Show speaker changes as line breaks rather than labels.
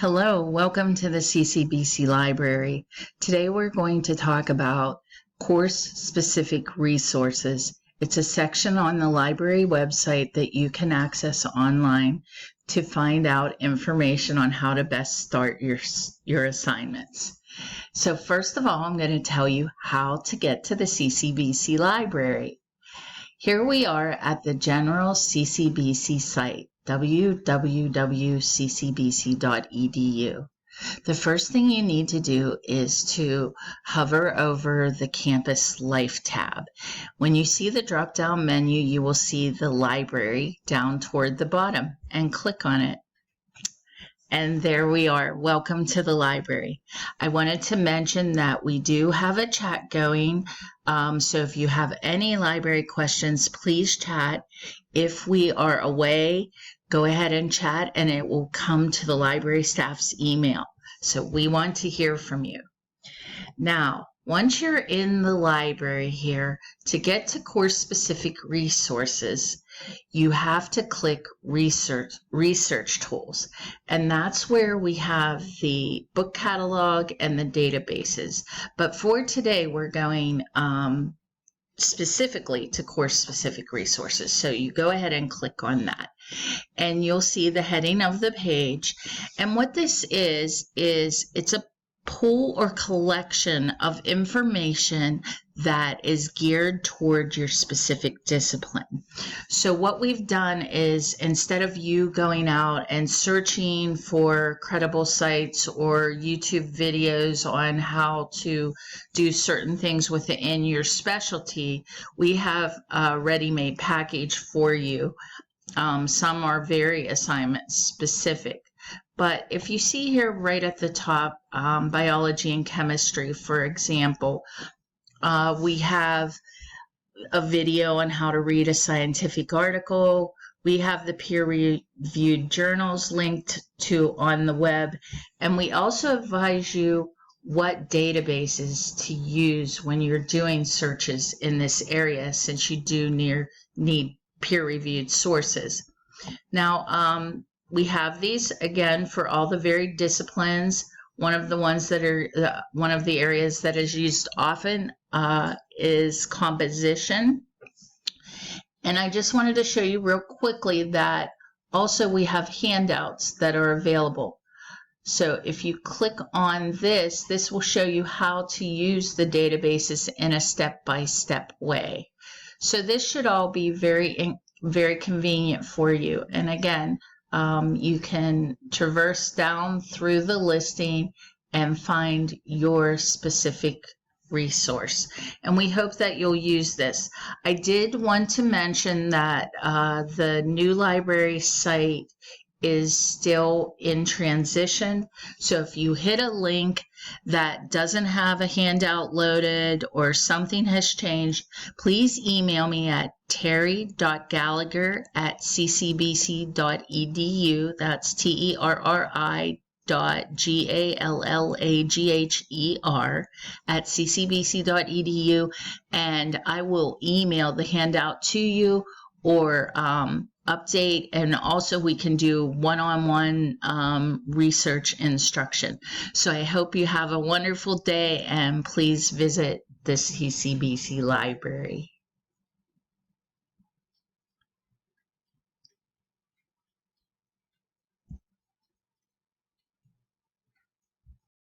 Hello, welcome to the CCBC Library. Today we're going to talk about course-specific resources. It's a section on the library website that you can access online to find out information on how to best start your assignments. So first of all, I'm going to tell you how to get to the CCBC Library. Here we are at the general CCBC site, www.ccbc.edu. The first thing you need to do is to hover over the Campus Life tab. When you see the drop-down menu, you will see the library down toward the bottom, and click on it. And there we are. Welcome to the library. I wanted to mention that we do have a chat going. So if you have any library questions, please chat. If we are away, go ahead and chat and it will come to the library staff's email. So we want to hear from you. Now, once you're in the library here, to get to course-specific resources, you have to click research tools, and that's where we have the book catalog and the databases. But for today, we're going specifically to course-specific resources. So you go ahead and click on that, and you'll see the heading of the page. And what this is it's a pool or collection of information that is geared toward your specific discipline. So what we've done is, instead of you going out and searching for credible sites or YouTube videos on how to do certain things within your specialty, we have a ready-made package for you. Some are very assignment specific. But if you see here right at the top, biology and chemistry, for example, we have a video on how to read a scientific article. We have the peer-reviewed journals linked to on the web. And we also advise you what databases to use when you're doing searches in this area, since you do need peer-reviewed sources. Now, we have these again for all the varied disciplines. One of the ones that are one of the areas that is used often is composition. And I just wanted to show you real quickly that also we have handouts that are available. So if you click on this, this will show you how to use the databases in a step-by-step way. So this should all be very convenient for you. And again, you can traverse down through the listing and find your specific resource. And we hope that you'll use this. I did want to mention that the new library site is still in transition. So if you hit a link that doesn't have a handout loaded or something has changed, please email me at terry.gallagher@ccbc.edu. That's terri.gallagher@ccbc.edu, and I will email the handout to you or update, and also we can do one-on-one research instruction. So I hope you have a wonderful day, and please visit the CCBC Library.